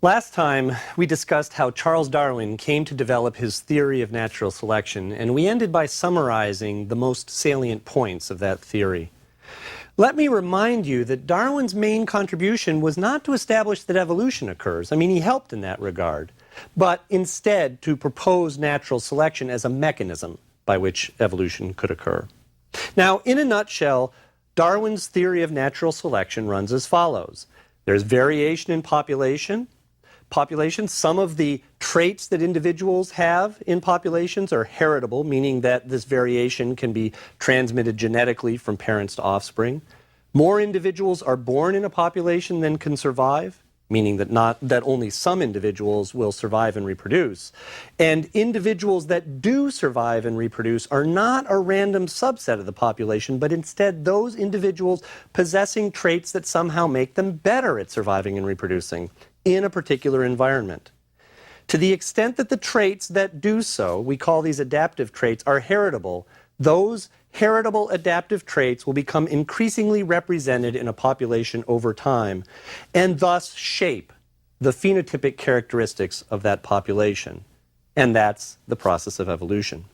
Last time, we discussed how Charles Darwin came to develop his theory of natural selection, and we ended by summarizing the most salient points of that theory. Let me remind you that Darwin's main contribution was not to establish that evolution occurs. I mean, he helped in that regard, but instead to propose natural selection as a mechanism by which evolution could occur. Now, in a nutshell, Darwin's theory of natural selection runs as follows. There's variation in population. Some of the traits that individuals have in populations are heritable, meaning that this variation can be transmitted genetically from parents to offspring. More individuals are born in a population than can survive, meaning that only some individuals will survive and reproduce. And individuals that do survive and reproduce are not a random subset of the population, but instead those individuals possessing traits that somehow make them better at surviving and reproducing in a particular environment. To the extent that the traits that do so, we call these adaptive traits, are heritable, those heritable adaptive traits will become increasingly represented in a population over time and thus shape the phenotypic characteristics of that population. And that's the process of evolution.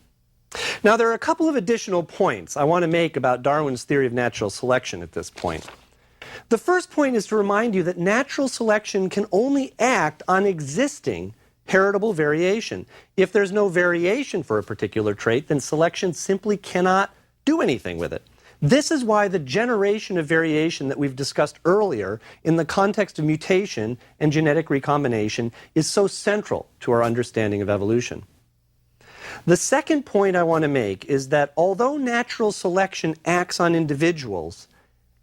Now, there are a couple of additional points I want to make about Darwin's theory of natural selection at this point. The first point is to remind you that natural selection can only act on existing heritable variation. If there's no variation for a particular trait, then selection simply cannot do anything with it. This is why the generation of variation that we've discussed earlier in the context of mutation and genetic recombination is so central to our understanding of evolution. The second point I want to make is that although natural selection acts on individuals,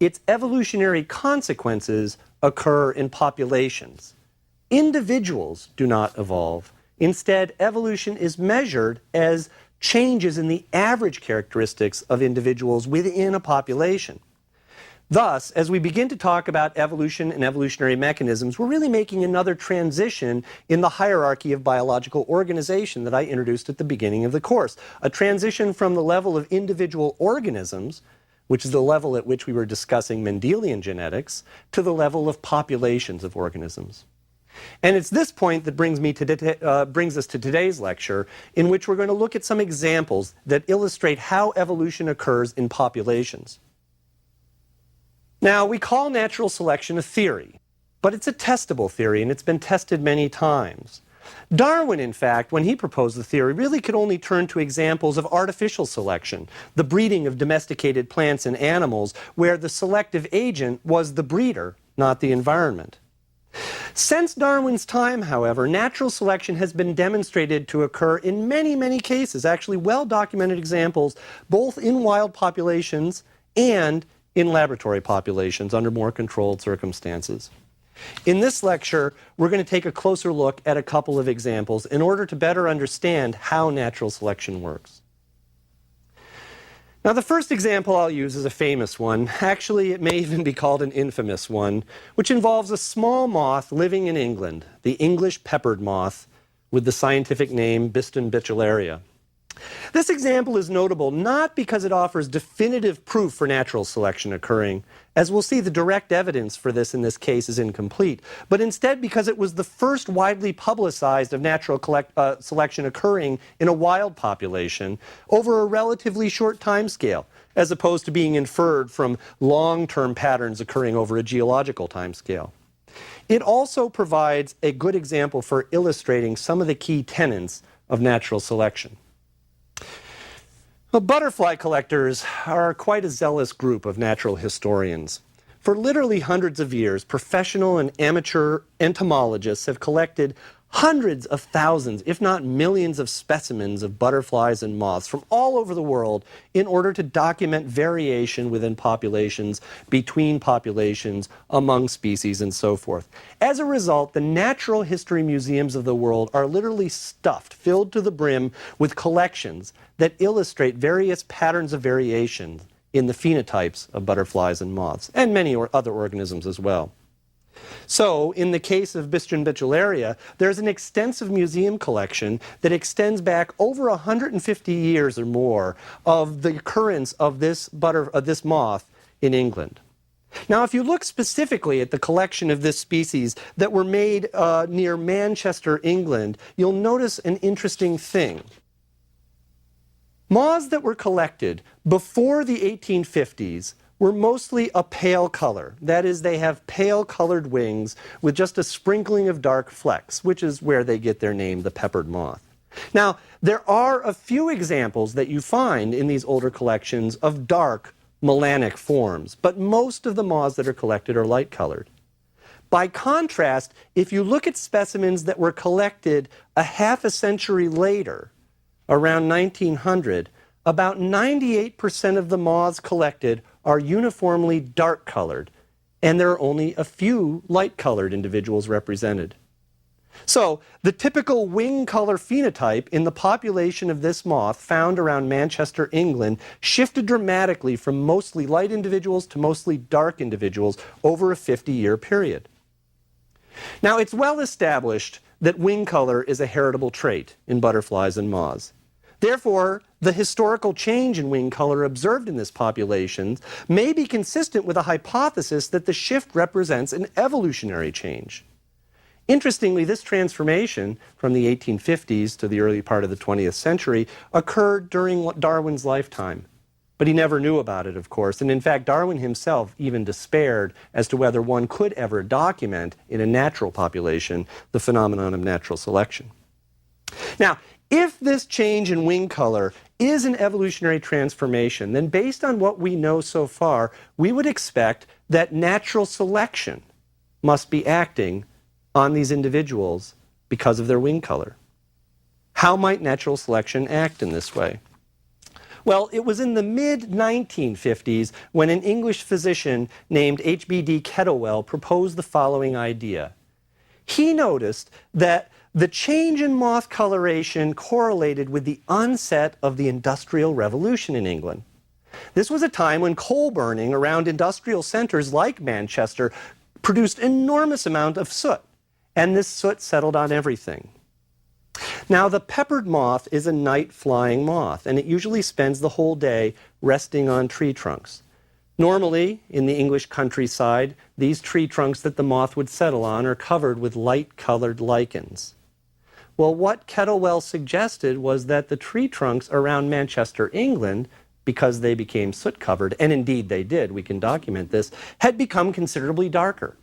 its evolutionary consequences occur in populations. Individuals do not evolve. Instead, evolution is measured as changes in the average characteristics of individuals within a population. Thus, as we begin to talk about evolution and evolutionary mechanisms, we're really making another transition in the hierarchy of biological organization that I introduced at the beginning of the course. A transition from the level of individual organisms, which is the level at which we were discussing Mendelian genetics, to the level of populations of organisms. And it's this point that brings us to today's lecture, in which we're going to look at some examples that illustrate how evolution occurs in populations. Now, we call natural selection a theory, but it's a testable theory, and it's been tested many times. Darwin, in fact, when he proposed the theory, really could only turn to examples of artificial selection, the breeding of domesticated plants and animals, where the selective agent was the breeder, not the environment. Since Darwin's time, however, natural selection has been demonstrated to occur in many, many cases, actually well-documented examples, both in wild populations and in laboratory populations under more controlled circumstances. In this lecture, we're going to take a closer look at a couple of examples in order to better understand how natural selection works. Now, the first example I'll use is a famous one. Actually, it may even be called an infamous one, which involves a small moth living in England, the English peppered moth, with the scientific name Biston bicellaria. This example is notable not because it offers definitive proof for natural selection occurring, as we'll see the direct evidence for this in this case is incomplete, but instead because it was the first widely publicized of natural selection occurring in a wild population over a relatively short time scale, as opposed to being inferred from long-term patterns occurring over a geological time scale. It also provides a good example for illustrating some of the key tenets of natural selection. Well, butterfly collectors are quite a zealous group of natural historians. For literally hundreds of years, professional and amateur entomologists have collected hundreds of thousands, if not millions, of specimens of butterflies and moths from all over the world in order to document variation within populations, between populations, among species, and so forth. As a result, the natural history museums of the world are literally stuffed, filled to the brim, with collections that illustrate various patterns of variation in the phenotypes of butterflies and moths, and many other organisms as well. So, in the case of Biston bicellaria, there's an extensive museum collection that extends back over 150 years or more of the occurrence of this moth in England. Now, if you look specifically at the collection of this species that were made near Manchester, England, you'll notice an interesting thing. Moths that were collected before the 1850s were mostly a pale color. That is, they have pale colored wings with just a sprinkling of dark flecks, which is where they get their name, the peppered moth. Now, there are a few examples that you find in these older collections of dark melanic forms, but most of the moths that are collected are light colored. By contrast, if you look at specimens that were collected a half a century later, around 1900, about 98% of the moths collected are uniformly dark colored, and there are only a few light colored individuals represented. So, the typical wing color phenotype in the population of this moth found around Manchester, England, shifted dramatically from mostly light individuals to mostly dark individuals over a 50-year period. Now, it's well established that wing color is a heritable trait in butterflies and moths. Therefore, the historical change in wing color observed in this population may be consistent with a hypothesis that the shift represents an evolutionary change. Interestingly, this transformation from the 1850s to the early part of the 20th century occurred during Darwin's lifetime. But he never knew about it, of course, and in fact, Darwin himself even despaired as to whether one could ever document in a natural population the phenomenon of natural selection. Now, if this change in wing color is an evolutionary transformation, then based on what we know so far, we would expect that natural selection must be acting on these individuals because of their wing color. How might natural selection act in this way? Well, it was in the mid-1950s when an English physician named H.B.D. Kettlewell proposed the following idea. He noticed that the change in moth coloration correlated with the onset of the Industrial Revolution in England. This was a time when coal burning around industrial centers like Manchester produced enormous amount of soot, and this soot settled on everything. Now, the peppered moth is a night-flying moth, and it usually spends the whole day resting on tree trunks. Normally, in the English countryside, these tree trunks that the moth would settle on are covered with light-colored lichens. Well, what Kettlewell suggested was that the tree trunks around Manchester, England, because they became soot-covered, and indeed they did, we can document this, had become considerably darker.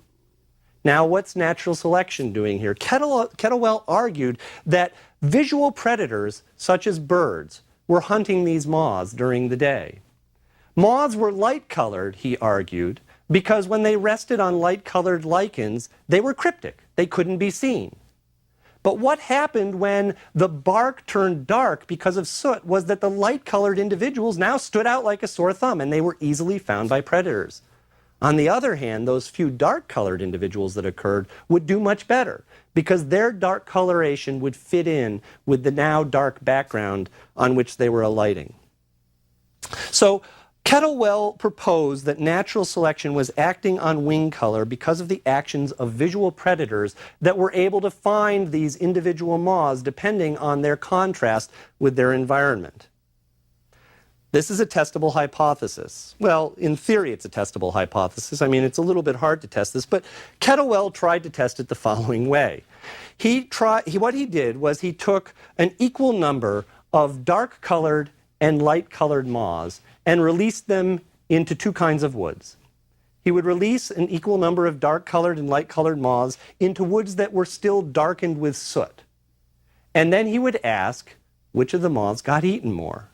Now, what's natural selection doing here? Kettlewell argued that visual predators, such as birds, were hunting these moths during the day. Moths were light-colored, he argued, because when they rested on light-colored lichens, they were cryptic. They couldn't be seen. But what happened when the bark turned dark because of soot was that the light-colored individuals now stood out like a sore thumb, and they were easily found by predators. On the other hand, those few dark-colored individuals that occurred would do much better because their dark coloration would fit in with the now dark background on which they were alighting. So, Kettlewell proposed that natural selection was acting on wing color because of the actions of visual predators that were able to find these individual moths depending on their contrast with their environment. This is a testable hypothesis. Well, in theory, it's a testable hypothesis. I mean, it's a little bit hard to test this, but Kettlewell tried to test it the following way. What he did was he took an equal number of dark-colored and light-colored moths and released them into two kinds of woods. He would release an equal number of dark-colored and light-colored moths into woods that were still darkened with soot. And then he would ask which of the moths got eaten more.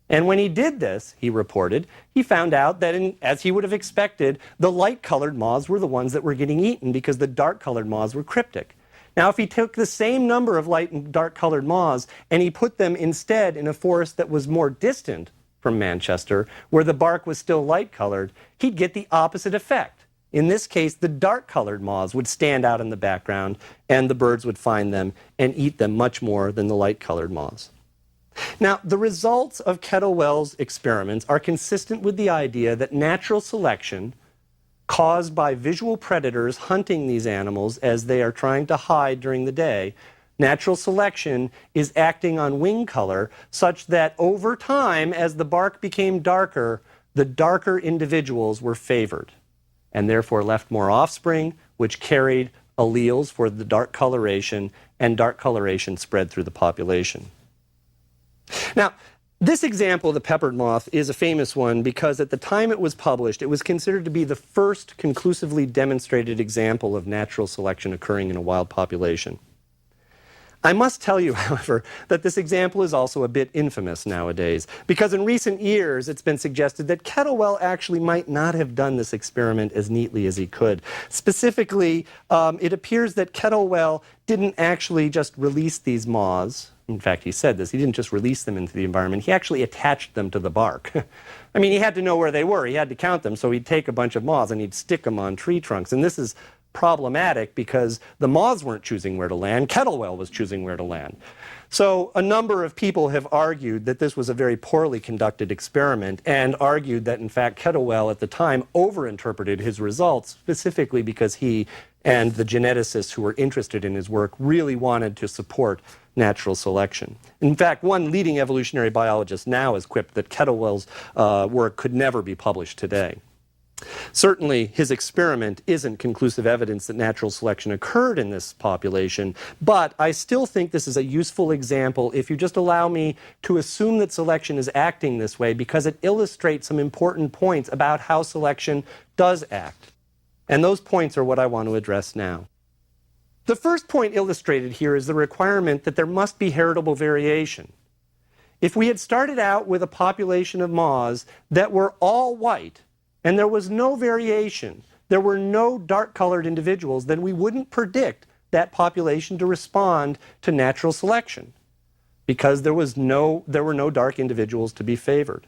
And when he did this, he reported, he found out that, as he would have expected, the light-colored moths were the ones that were getting eaten because the dark-colored moths were cryptic. Now, if he took the same number of light and dark-colored moths and he put them instead in a forest that was more distant from Manchester, where the bark was still light-colored, he'd get the opposite effect. In this case, the dark-colored moths would stand out in the background, and the birds would find them and eat them much more than the light-colored moths. Now, the results of Kettlewell's experiments are consistent with the idea that natural selection, caused by visual predators hunting these animals as they are trying to hide during the day, natural selection is acting on wing color such that over time, as the bark became darker, the darker individuals were favored. and therefore left more offspring, which carried alleles for the dark coloration, and dark coloration spread through the population. Now, this example of the peppered moth is a famous one because at the time it was published, it was considered to be the first conclusively demonstrated example of natural selection occurring in a wild population. I must tell you, however, that this example is also a bit infamous nowadays, because in recent years it's been suggested that Kettlewell actually might not have done this experiment as neatly as he could. Specifically, it appears that Kettlewell didn't actually just release these moths. In fact, he said this. He didn't just release them into the environment. He actually attached them to the bark. I mean, he had to know where they were. He had to count them. So he'd take a bunch of moths and he'd stick them on tree trunks. And this is problematic because the moths weren't choosing where to land. Kettlewell was choosing where to land. So a number of people have argued that this was a very poorly conducted experiment and argued that, in fact, Kettlewell at the time overinterpreted his results, specifically because he and the geneticists who were interested in his work really wanted to support natural selection. In fact, one leading evolutionary biologist now has quipped that Kettlewell's work could never be published today. Certainly, his experiment isn't conclusive evidence that natural selection occurred in this population, but I still think this is a useful example if you just allow me to assume that selection is acting this way, because it illustrates some important points about how selection does act. And those points are what I want to address now. The first point illustrated here is the requirement that there must be heritable variation. If we had started out with a population of moths that were all white, and there was no variation, there were no dark-colored individuals, then we wouldn't predict that population to respond to natural selection, because there were no dark individuals to be favored.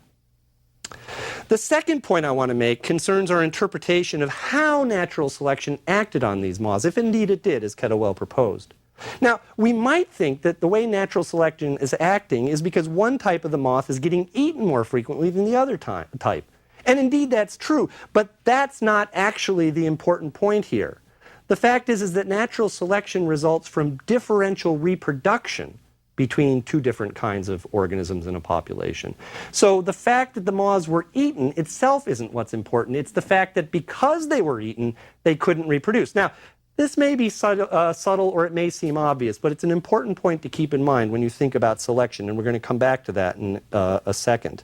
The second point I want to make concerns our interpretation of how natural selection acted on these moths, if indeed it did, as Kettlewell proposed. Now, we might think that the way natural selection is acting is because one type of the moth is getting eaten more frequently than the other type. And indeed that's true, but that's not actually the important point here. The fact is that natural selection results from differential reproduction between two different kinds of organisms in a population. So the fact that the moths were eaten itself isn't what's important. It's the fact that because they were eaten, they couldn't reproduce. Now, this may be subtle or it may seem obvious, but it's an important point to keep in mind when you think about selection, and we're going to come back to that in a second.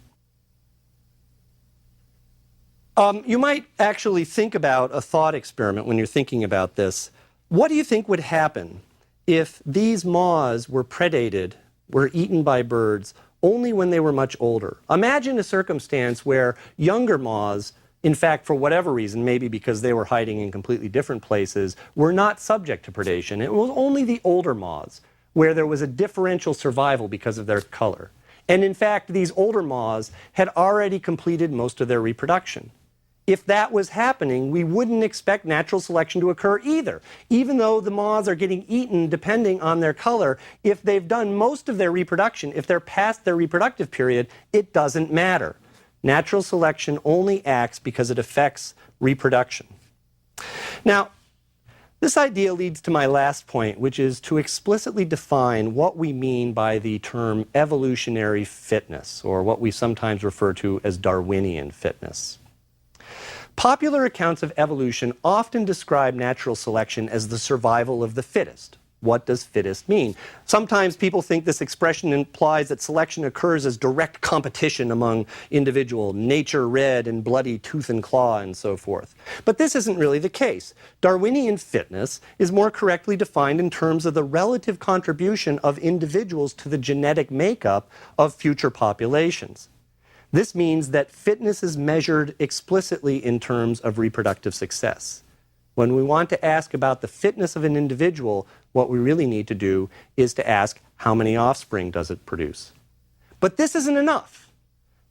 You might actually think about a thought experiment when you're thinking about this. What do you think would happen if these moths were predated, were eaten by birds, only when they were much older? Imagine a circumstance where younger moths, in fact, for whatever reason, maybe because they were hiding in completely different places, were not subject to predation. It was only the older moths where there was a differential survival because of their color. And in fact, these older moths had already completed most of their reproduction. If that was happening, we wouldn't expect natural selection to occur either. Even though the moths are getting eaten depending on their color, if they've done most of their reproduction, if they're past their reproductive period, it doesn't matter. Natural selection only acts because it affects reproduction. Now, this idea leads to my last point, which is to explicitly define what we mean by the term evolutionary fitness, or what we sometimes refer to as Darwinian fitness. Popular accounts of evolution often describe natural selection as the survival of the fittest. What does fittest mean? Sometimes people think this expression implies that selection occurs as direct competition among individuals, nature red and bloody tooth and claw and so forth. But this isn't really the case. Darwinian fitness is more correctly defined in terms of the relative contribution of individuals to the genetic makeup of future populations. This means that fitness is measured explicitly in terms of reproductive success. When we want to ask about the fitness of an individual, what we really need to do is to ask, how many offspring does it produce? But this isn't enough,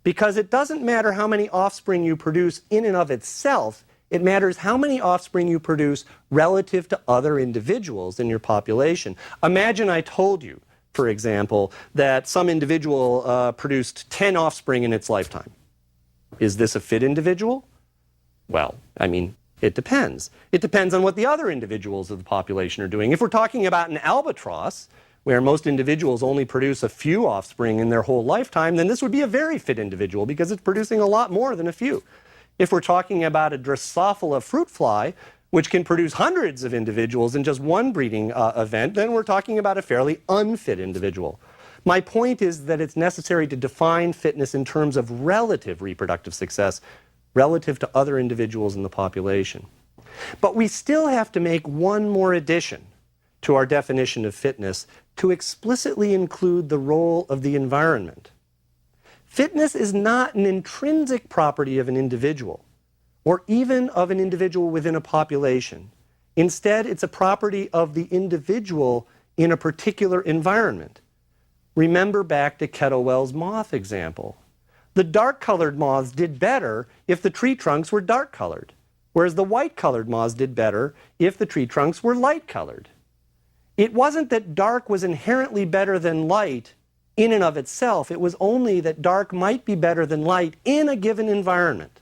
because it doesn't matter how many offspring you produce in and of itself. It matters how many offspring you produce relative to other individuals in your population. Imagine I told you, for example, that some individual produced 10 offspring in its lifetime. Is this a fit individual? Well, I mean, it depends. It depends on what the other individuals of the population are doing. If we're talking about an albatross, where most individuals only produce a few offspring in their whole lifetime, then this would be a very fit individual because it's producing a lot more than a few. If we're talking about a Drosophila fruit fly, which can produce hundreds of individuals in just one breeding event, then we're talking about a fairly unfit individual. My point is that it's necessary to define fitness in terms of relative reproductive success relative to other individuals in the population. But we still have to make one more addition to our definition of fitness to explicitly include the role of the environment. Fitness is not an intrinsic property of an individual, or even of an individual within a population. Instead, it's a property of the individual in a particular environment. Remember back to Kettlewell's moth example. The dark-colored moths did better if the tree trunks were dark-colored, whereas the white-colored moths did better if the tree trunks were light-colored. It wasn't that dark was inherently better than light in and of itself. It was only that dark might be better than light in a given environment.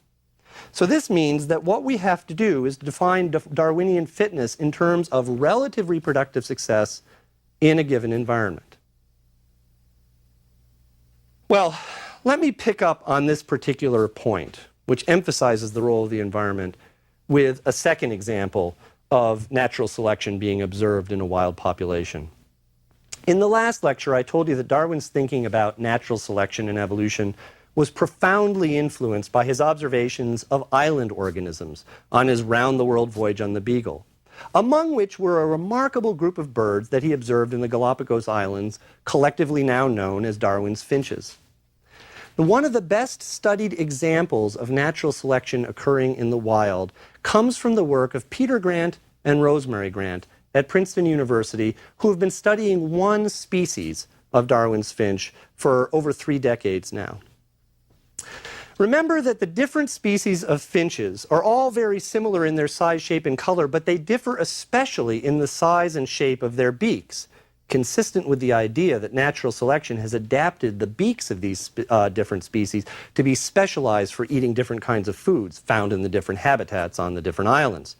So this means that what we have to do is define Darwinian fitness in terms of relative reproductive success in a given environment. Well, let me pick up on this particular point, which emphasizes the role of the environment, with a second example of natural selection being observed in a wild population. In the last lecture, I told you that Darwin's thinking about natural selection and evolution was profoundly influenced by his observations of island organisms on his round-the-world voyage on the Beagle, among which were a remarkable group of birds that he observed in the Galapagos Islands, collectively now known as Darwin's finches. One of the best studied examples of natural selection occurring in the wild comes from the work of Peter Grant and Rosemary Grant at Princeton University, who have been studying one species of Darwin's finch for over 3 decades now. Remember that the different species of finches are all very similar in their size, shape, and color, but they differ especially in the size and shape of their beaks, consistent with the idea that natural selection has adapted the beaks of these different species to be specialized for eating different kinds of foods found in the different habitats on the different islands.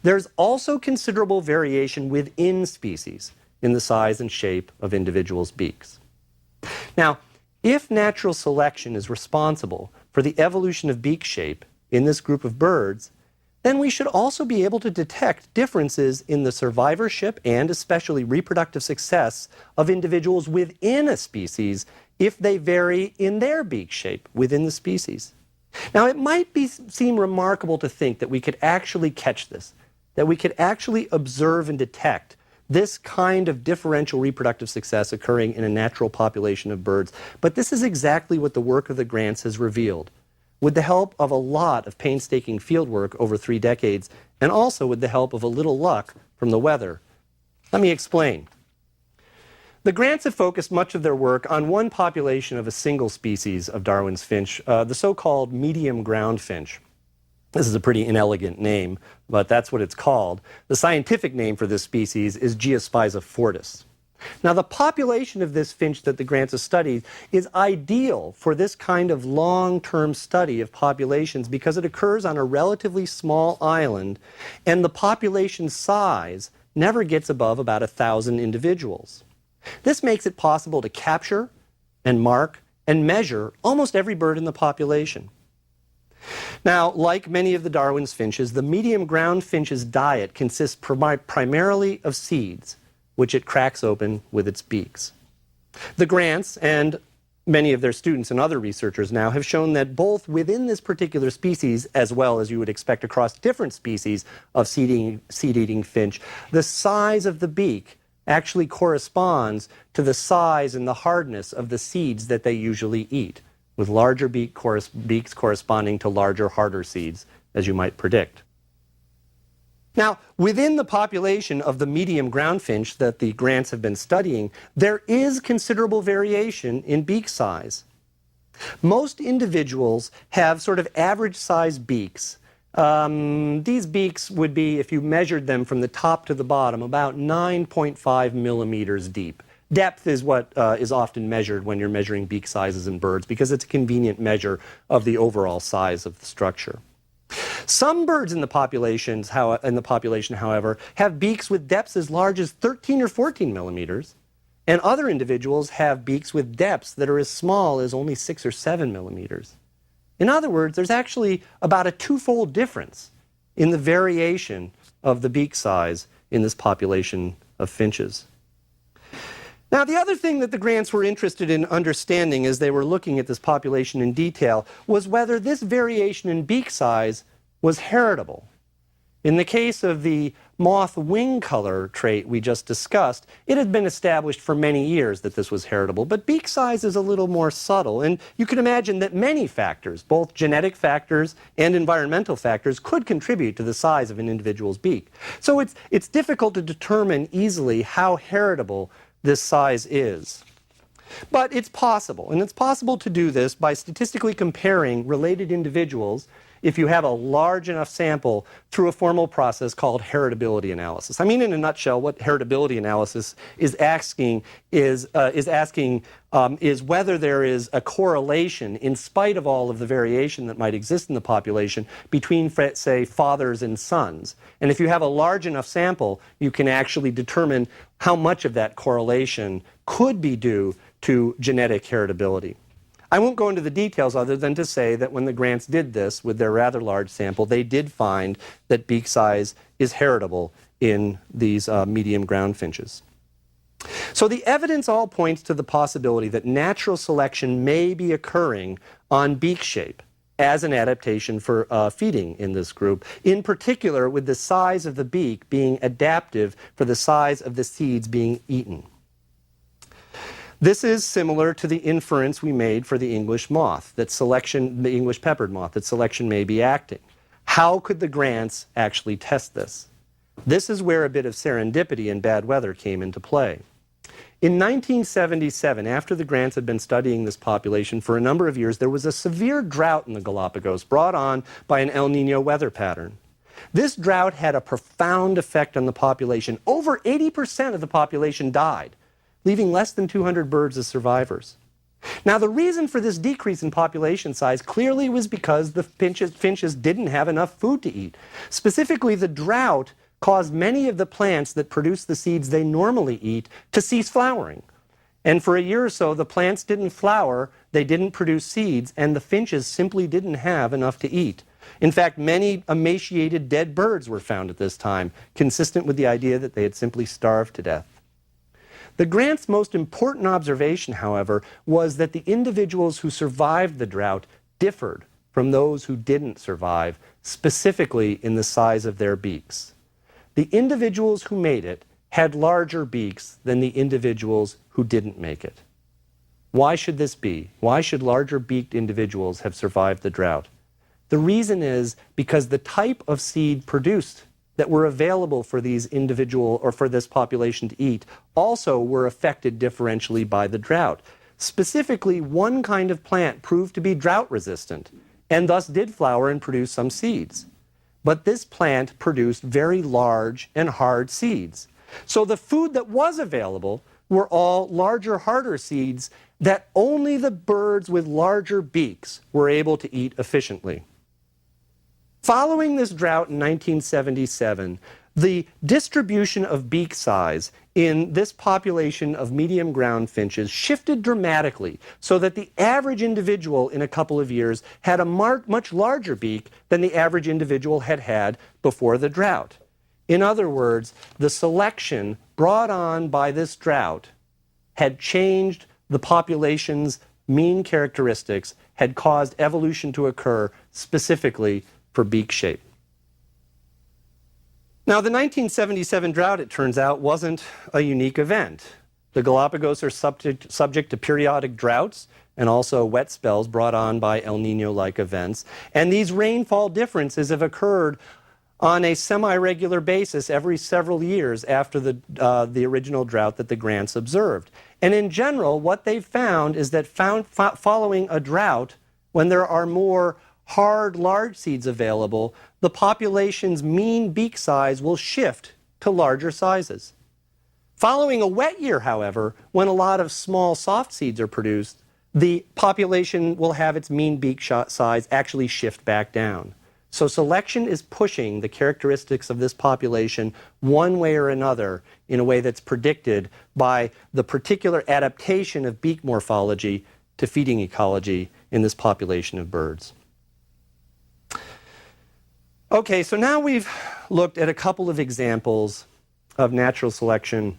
There's also considerable variation within species in the size and shape of individuals' beaks. Now, if natural selection is responsible for the evolution of beak shape in this group of birds, then we should also be able to detect differences in the survivorship and especially reproductive success of individuals within a species if they vary in their beak shape within the species. Now, it might seem remarkable to think that we could actually catch this, that we could actually observe and detect this kind of differential reproductive success occurring in a natural population of birds. But this is exactly what the work of the Grants has revealed, with the help of a lot of painstaking fieldwork over 3 decades, and also with the help of a little luck from the weather. Let me explain. The Grants have focused much of their work on one population of a single species of Darwin's finch, the so-called medium ground finch. This is a pretty inelegant name, but that's what it's called. The scientific name for this species is Geospiza fortis. Now, the population of this finch that the Grants have studied is ideal for this kind of long-term study of populations because it occurs on a relatively small island, and the population size never gets above about 1,000 individuals. This makes it possible to capture and mark and measure almost every bird in the population. Now, like many of the Darwin's finches, the medium ground finch's diet consists primarily of seeds, which it cracks open with its beaks. The Grants and many of their students and other researchers now have shown that both within this particular species, as well as you would expect across different species of seed-eating finch, the size of the beak actually corresponds to the size and the hardness of the seeds that they usually eat, with larger beaks corresponding to larger, harder seeds, as you might predict. Now, within the population of the medium ground finch that the Grants have been studying, there is considerable variation in beak size. Most individuals have sort of average-sized beaks. These beaks would be, if you measured them from the top to the bottom, about 9.5 millimeters deep. Depth is what is often measured when you're measuring beak sizes in birds because it's a convenient measure of the overall size of the structure. Some birds in the population, however, have beaks with depths as large as 13 or 14 millimeters, and other individuals have beaks with depths that are as small as only 6 or 7 millimeters. In other words, there's actually about a twofold difference in the variation of the beak size in this population of finches. Now, the other thing that the Grants were interested in understanding as they were looking at this population in detail was whether this variation in beak size was heritable. In the case of the moth wing color trait we just discussed, it had been established for many years that this was heritable, but beak size is a little more subtle, and you can imagine that many factors, both genetic factors and environmental factors, could contribute to the size of an individual's beak. So it's difficult to determine easily how heritable this size is. But it's possible, and it's possible to do this by statistically comparing related individuals if you have a large enough sample through a formal process called heritability analysis. I mean, in a nutshell, what heritability analysis is asking is whether there is a correlation, in spite of all of the variation that might exist in the population, between, say, fathers and sons. And if you have a large enough sample, you can actually determine how much of that correlation could be due to genetic heritability. I won't go into the details other than to say that when the Grants did this with their rather large sample, they did find that beak size is heritable in these medium ground finches. So the evidence all points to the possibility that natural selection may be occurring on beak shape as an adaptation for feeding in this group, in particular with the size of the beak being adaptive for the size of the seeds being eaten. This is similar to the inference we made for the English moth, that selection, the English peppered moth, that selection may be acting. How could the Grants actually test this? This is where a bit of serendipity and bad weather came into play. In 1977, after the Grants had been studying this population for a number of years, there was a severe drought in the Galapagos brought on by an El Nino weather pattern. This drought had a profound effect on the population. Over 80% of the population died, leaving less than 200 birds as survivors. Now, the reason for this decrease in population size clearly was because the finches didn't have enough food to eat. Specifically, the drought caused many of the plants that produce the seeds they normally eat to cease flowering. And for a year or so, the plants didn't flower, they didn't produce seeds, and the finches simply didn't have enough to eat. In fact, many emaciated dead birds were found at this time, consistent with the idea that they had simply starved to death. The Grants' most important observation, however, was that the individuals who survived the drought differed from those who didn't survive, specifically in the size of their beaks. The individuals who made it had larger beaks than the individuals who didn't make it. Why should this be? Why should larger beaked individuals have survived the drought? The reason is because the type of seed produced that were available for these individual or for this population to eat also were affected differentially by the drought. Specifically, one kind of plant proved to be drought resistant and thus did flower and produce some seeds. But this plant produced very large and hard seeds. So the food that was available were all larger, harder seeds that only the birds with larger beaks were able to eat efficiently. Following this drought in 1977, the distribution of beak size in this population of medium ground finches shifted dramatically so that the average individual in a couple of years had a much larger beak than the average individual had had before the drought. In other words, the selection brought on by this drought had changed the population's mean characteristics, had caused evolution to occur specifically for beak shape. Now, the 1977 drought, it turns out, wasn't a unique event. The Galapagos are subject to periodic droughts and also wet spells brought on by El Nino-like events. And these rainfall differences have occurred on a semi-regular basis every several years after the original drought that the Grants observed. And in general, what they've found is that following a drought, when there are more hard, large seeds available, the population's mean beak size will shift to larger sizes. Following a wet year, however, when a lot of small, soft seeds are produced, the population will have its mean beak size actually shift back down. So selection is pushing the characteristics of this population one way or another in a way that's predicted by the particular adaptation of beak morphology to feeding ecology in this population of birds. Okay, so now we've looked at a couple of examples of natural selection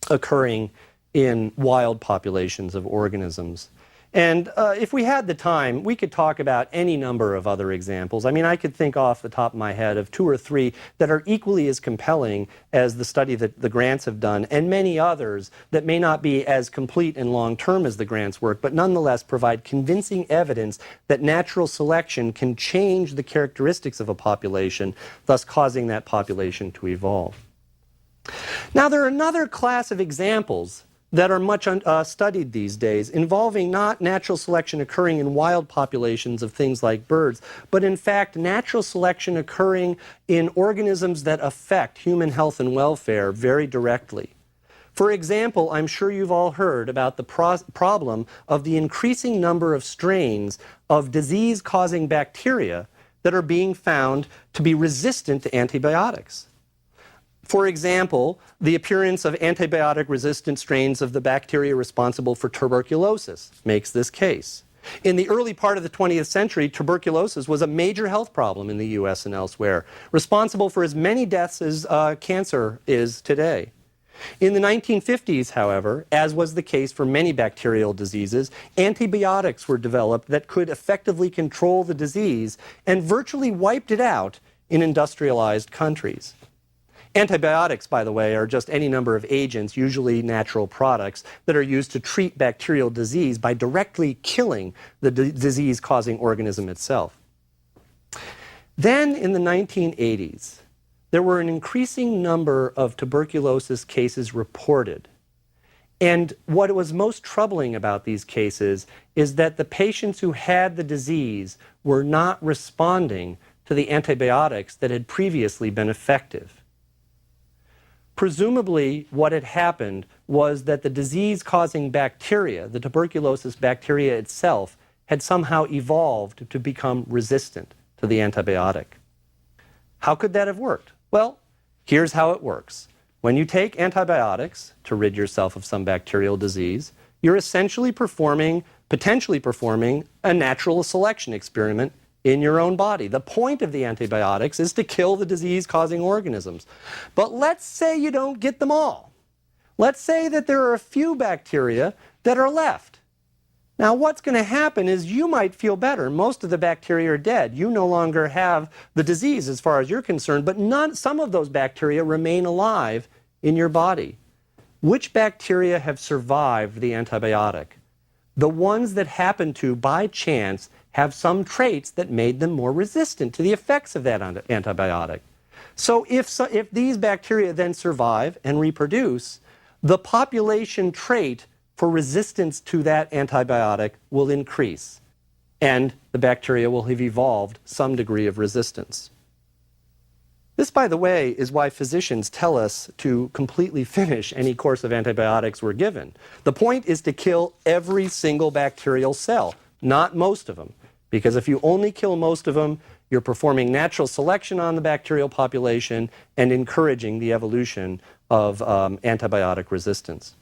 occurring in wild populations of organisms. And if we had the time, we could talk about any number of other examples. I mean, I could think off the top of my head of 2 or 3 that are equally as compelling as the study that the grants have done, and many others that may not be as complete and long-term as the grants work, but nonetheless provide convincing evidence that natural selection can change the characteristics of a population, thus causing that population to evolve. Now, there are another class of examples that are much studied these days, involving not natural selection occurring in wild populations of things like birds, but in fact natural selection occurring in organisms that affect human health and welfare very directly. For example, I'm sure you've all heard about the problem of the increasing number of strains of disease-causing bacteria that are being found to be resistant to antibiotics. For example, the appearance of antibiotic-resistant strains of the bacteria responsible for tuberculosis makes this case. In the early part of the 20th century, tuberculosis was a major health problem in the US and elsewhere, responsible for as many deaths as cancer is today. In the 1950s, however, as was the case for many bacterial diseases, antibiotics were developed that could effectively control the disease and virtually wiped it out in industrialized countries. Antibiotics, by the way, are just any number of agents, usually natural products, that are used to treat bacterial disease by directly killing the disease-causing organism itself. Then, in the 1980s, there were an increasing number of tuberculosis cases reported. And what was most troubling about these cases is that the patients who had the disease were not responding to the antibiotics that had previously been effective. Presumably, what had happened was that the disease-causing bacteria, the tuberculosis bacteria itself, had somehow evolved to become resistant to the antibiotic. How could that have worked? Well, here's how it works. When you take antibiotics to rid yourself of some bacterial disease, you're essentially potentially performing a natural selection experiment in your own body. The point of the antibiotics is to kill the disease-causing organisms. But let's say you don't get them all. Let's say that there are a few bacteria that are left. Now, what's going to happen is you might feel better. Most of the bacteria are dead. You no longer have the disease as far as you're concerned, but some of those bacteria remain alive in your body. Which bacteria have survived the antibiotic? The ones that happen to, by chance, have some traits that made them more resistant to the effects of that antibiotic. So if these bacteria then survive and reproduce, the population trait for resistance to that antibiotic will increase, and the bacteria will have evolved some degree of resistance. This, by the way, is why physicians tell us to completely finish any course of antibiotics we're given. The point is to kill every single bacterial cell, not most of them. Because if you only kill most of them, you're performing natural selection on the bacterial population and encouraging the evolution of antibiotic resistance.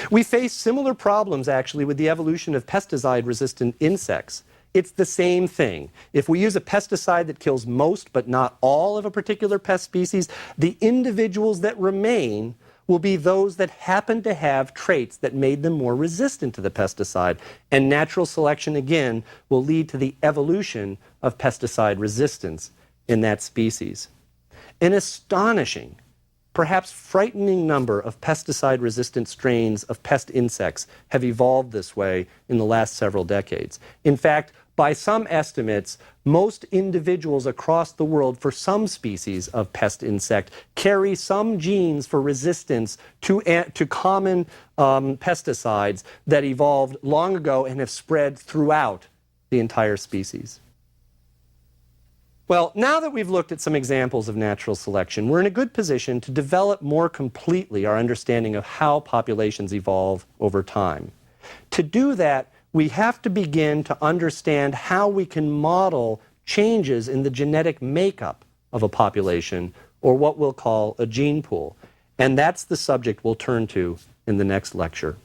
We face similar problems, actually, with the evolution of pesticide-resistant insects. It's the same thing. If we use a pesticide that kills most but not all of a particular pest species, the individuals that remain will be those that happen to have traits that made them more resistant to the pesticide. And natural selection, again, will lead to the evolution of pesticide resistance in that species. An astonishing, perhaps frightening number of pesticide-resistant strains of pest insects have evolved this way in the last several decades. In fact, by some estimates, most individuals across the world for some species of pest insect carry some genes for resistance to common pesticides that evolved long ago and have spread throughout the entire species. Well, now that we've looked at some examples of natural selection, we're in a good position to develop more completely our understanding of how populations evolve over time. To do that, we have to begin to understand how we can model changes in the genetic makeup of a population, or what we'll call a gene pool. And that's the subject we'll turn to in the next lecture.